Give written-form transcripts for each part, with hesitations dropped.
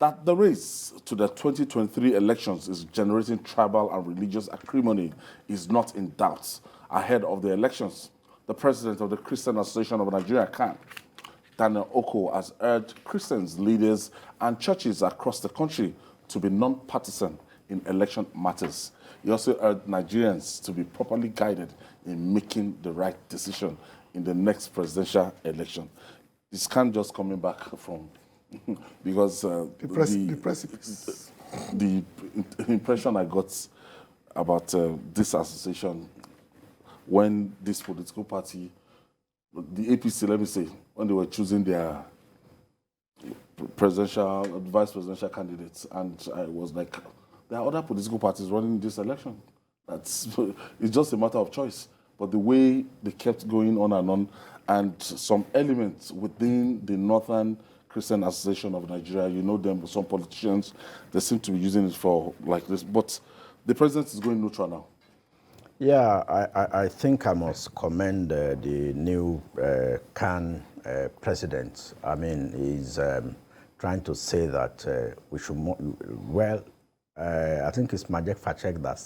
That the race to the 2023 elections is generating tribal and religious acrimony is not in doubt. Ahead of the elections, the president of the Christian Association of Nigeria, CAN, Daniel Okoh, has urged Christians, leaders, and churches across the country to be non-partisan in election matters. He also urged Nigerians to be properly guided in making the right decision in the next presidential election. This can't just coming back from because the precipice. The impression I got about this association when this political party, the APC, let me say, when they were choosing their presidential, vice presidential candidates, and I was like, there are other political parties running this election. It's just a matter of choice. But the way they kept going on, and some elements within the Northern Christian Association of Nigeria, you know them, some politicians, they seem to be using it for like this. But the president is going neutral now. Yeah, I think I must commend the new CAN president. I mean, he's trying to say that we should, I think it's Majek Facek that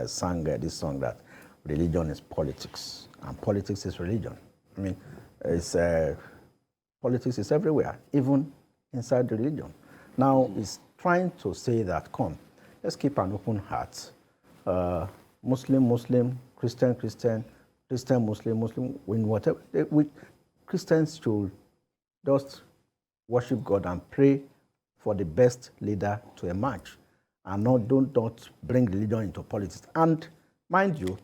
sang this song that religion is politics, and politics is religion. I mean, it's politics is everywhere, even inside religion. Now, he's trying to say that, come, let's keep an open heart. Muslim, Christian, Muslim, in whatever. Christians should just worship God and pray for the best leader to emerge, and don't bring religion into politics. And mind you,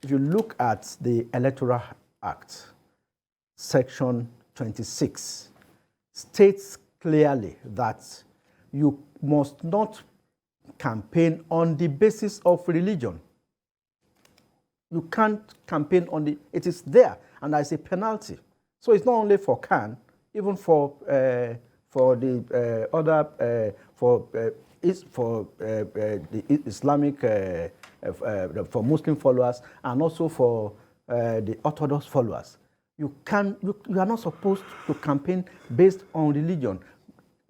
if you look at the Electoral Act, Section 26, states clearly that you must not campaign on the basis of religion. You can't campaign on it is there, and there's a penalty. So it's not only for CAN, even for the Islamic, for Muslim followers, and also for the Orthodox followers. You are not supposed to campaign based on religion.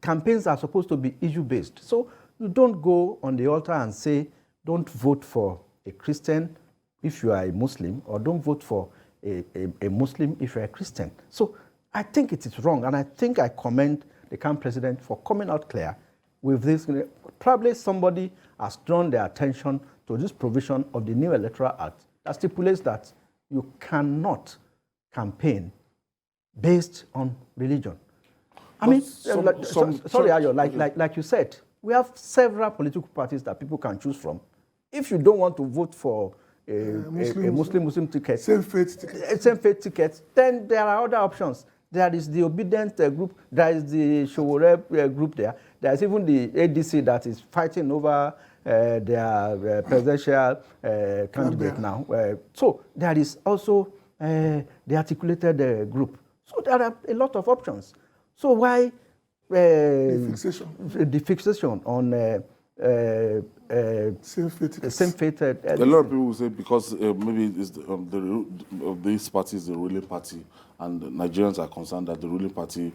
Campaigns are supposed to be issue-based. So you don't go on the altar and say, don't vote for a Christian if you are a Muslim, or don't vote for a Muslim if you're a Christian. So I think it is wrong, and I think I commend the CAN president for coming out clear with this. Probably somebody has drawn their attention to this provision of the new Electoral Act that stipulates that you cannot campaign based on religion. I mean, sorry, Ayo, like you said, we have several political parties that people can choose from. If you don't want to vote for a Muslim ticket, same faith ticket, then there are other options. There is the Obedient group, there is the Showore group there. There is even the ADC that is fighting over their presidential candidate now. So there is also the articulated group. So there are a lot of options. So why the fixation on same faith? A lot of people will say because maybe it's these parties the ruling party, and Nigerians are concerned that the ruling party,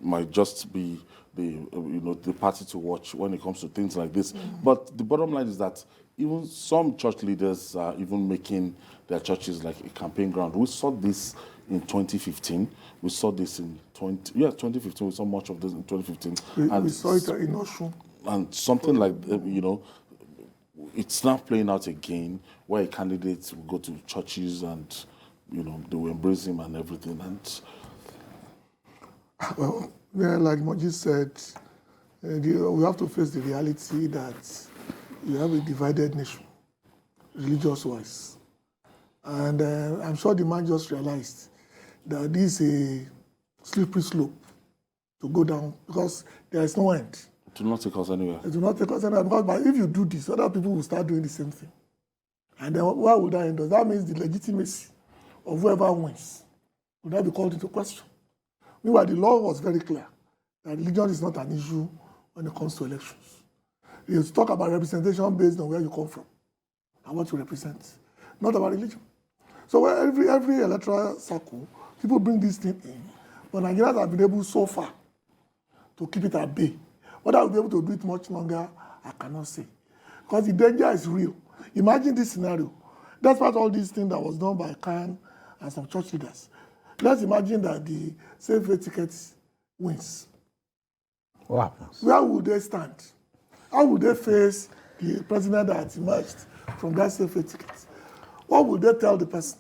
might just be the party to watch when it comes to things like this. But the bottom line is that even some church leaders are even making their churches like a campaign ground. We saw this in 2015. We saw this in 2015. We saw much of this in 2015. We saw it in Okoh. And something like, it's now playing out again, where candidates will go to churches and, they will embrace him and everything. And well, like Moji said, we have to face the reality that you have a divided nation, religious-wise. And I'm sure the man just realized that this is a slippery slope to go down because there is no end. It will not take us anywhere. It will not take us anywhere because if you do this, other people will start doing the same thing. And then why would that end up? That means the legitimacy of whoever wins will not be called into question. Meanwhile, the law was very clear that religion is not an issue when it comes to elections. You talk about representation based on where you come from and what you represent, not about religion. So every electoral circle, people bring this thing in, but Nigerians have been able so far to keep it at bay. Whether I'll be able to do it much longer, I cannot say. Because the danger is real. Imagine this scenario. Despite all these things that was done by Khan and some church leaders, let's imagine that the safe ticket wins. What happens? Where would they stand? How would they face the president that emerged from that safe ticket? What would they tell the person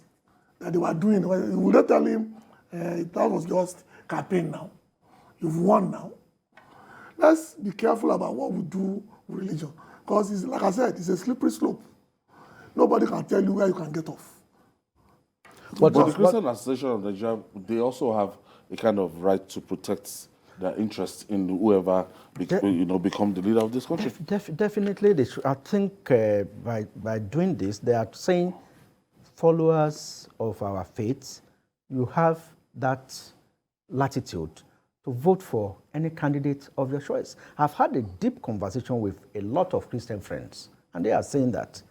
that they were doing? Would they tell him that was just campaign now? You've won now. Let's be careful about what we do with religion. Because, like I said, it's a slippery slope. Nobody can tell you where you can get off. But the Christian Association of Nigeria, they also have a kind of right to protect their interest in whoever become the leader of this country. Definitely, they should. I think by doing this, they are saying, followers of our faith, you have that latitude to vote for any candidate of your choice. I've had a deep conversation with a lot of Christian friends, and they are saying that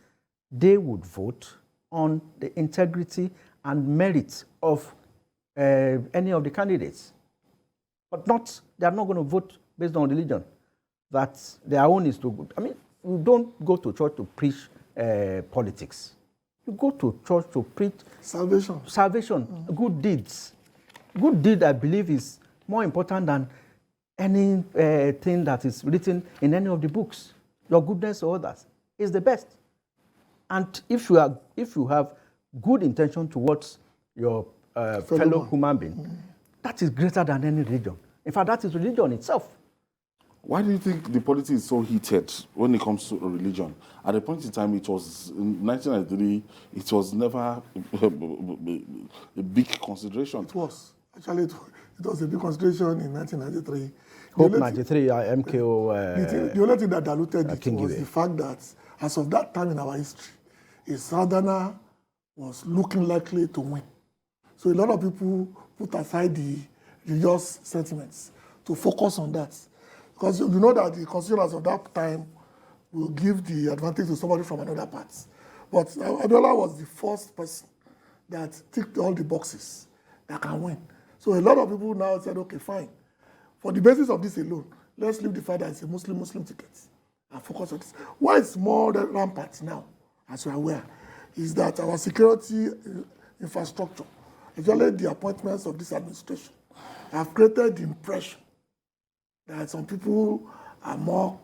they would vote on the integrity and merit of any of the candidates. But they are not going to vote based on religion. That their own is to, I mean, you don't go to church to preach politics. You go to church to preach salvation, good deeds. Good deed, I believe, is more important than any thing that is written in any of the books. Your goodness to others is the best. And if you have good intention towards your fellow human being, that is greater than any religion. In fact, that is religion itself. Why do you think the politics is so heated when it comes to religion? At a point in time, it was in 1993, it was never a big consideration. It was. Actually, it was a big consideration in 1993. Hope 93, MKO. The only thing that diluted it King was the fact that, as of that time in our history, a southerner was looking likely to win. So a lot of people put aside the religious sentiments to focus on that. Because you know that the constituents of that time will give the advantage to somebody from another part. But Abiola was the first person that ticked all the boxes that can win. So a lot of people now said, okay, fine. For the basis of this alone, let's leave the fact that it's a Muslim ticket and focus on this. Why it's more rampant now, as you are aware, is that our security infrastructure, especially the appointments of this administration, have created the impression that some people are more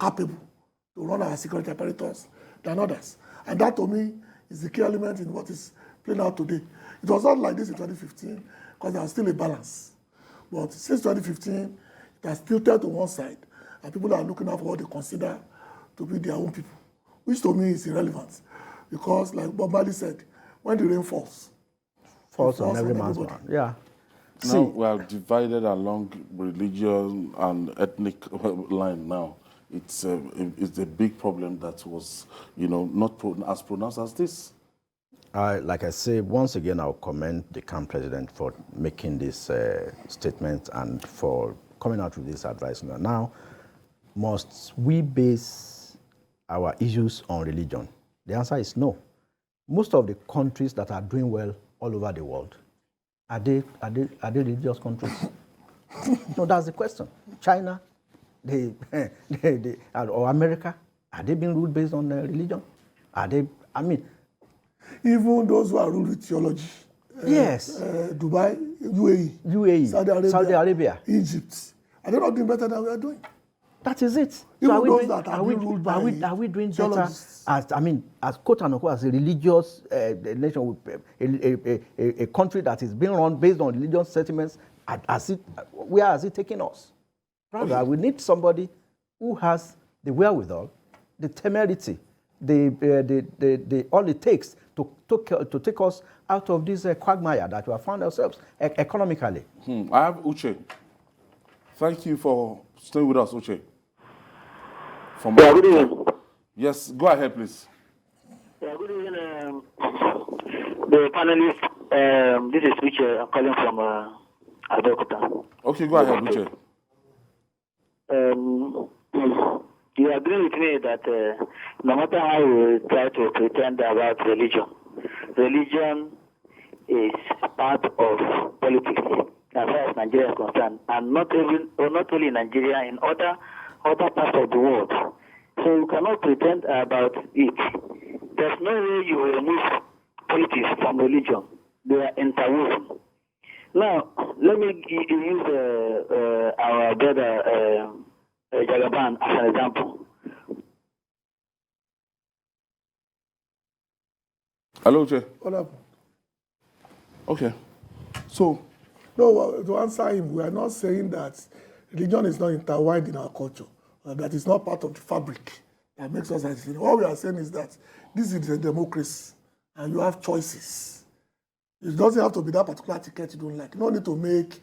capable to run our security apparatus than others. And that, to me, is the key element in what is playing out today. It was not like this in 2015, because there was still a balance. But since 2015, it has tilted to one side, and people are looking out for what they consider to be their own people, which to me is irrelevant. Because, like Bob Marley said, when the rain falls on every man's man. Yeah. Now we are divided along religion and ethnic line now. It's a big problem that was, not as pronounced as this. Like I say, once again, I'll commend the camp president for making this statement and for coming out with this advice. Now, must we base our issues on religion? The answer is no. Most of the countries that are doing well all over the world, are they religious countries? No, that's the question. China, or America, are they being ruled based on religion? Are they, even those who are ruled with theology. Yes. Dubai, UAE, Saudi Arabia, Egypt. Are they not doing better than we are doing? That is it. Even So those that are being ruled by are we doing better theologists? as quote unquote as a religious nation, a country that is being run based on religious sentiments? Where has it taken us? Rather, we need somebody who has the wherewithal, the temerity, the all it takes to take us out of this quagmire that we have found ourselves economically. I have Uche. Thank you for staying with us, Uche. Good evening. Yes, go ahead, please. Yeah, good evening, the panelists. This is Uche. I'm calling from Abeokuta. Okay, go ahead, Uche. You agree with me that no matter how we try to pretend about religion is part of politics as far as Nigeria is concerned, and not only Nigeria, in other other parts of the world. So you cannot pretend about it. There's no way you will remove politics from religion. They are interwoven. Now, let me use our brother Jagaban as an example. Hello, Jay. What happened? Okay. So, No, to answer him, we are not saying that religion is not intertwined in our culture, that is not part of the fabric that makes us as Christians. What we are saying is that this is a democracy and you have choices. It doesn't have to be that particular ticket you don't like. You don't need to make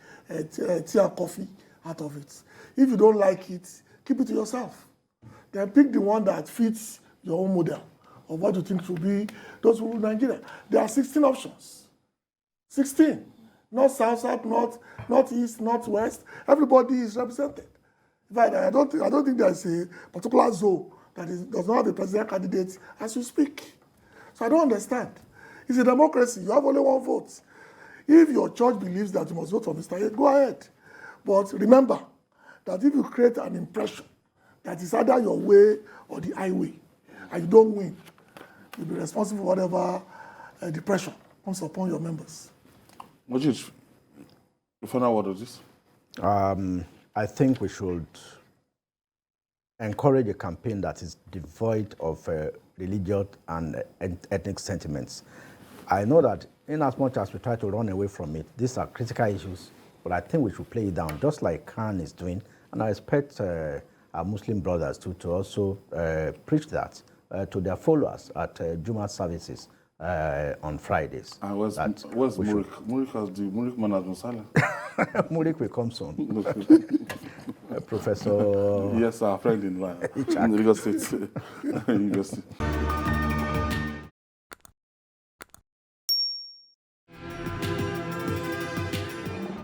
tea and coffee out of it. If you don't like it, keep it to yourself. Then pick the one that fits your own model of what you think should be those who rule Nigeria. There are 16 options. 16. North, south, south, north, east, northwest. Everybody is represented. In fact, I don't think there's a particular zone that does not have a president candidate as you speak. So I don't understand. It's a democracy. You have only one vote. If your church believes that you must vote for Mr. A, go ahead. But remember that if you create an impression that is either your way or the highway, and you don't win, you'll be responsible for whatever depression comes upon your members. Majid, the final word of this? I think we should encourage a campaign that is devoid of religious and ethnic sentiments. I know that in as much as we try to run away from it, these are critical issues, but I think we should play it down, just like Khan is doing. And I expect our Muslim brothers to also preach that to their followers at Juma services on Fridays. And where's Murik? Murik man has been silent. Murik will come soon. Professor. Yes, our friend in line. In Lagos State University.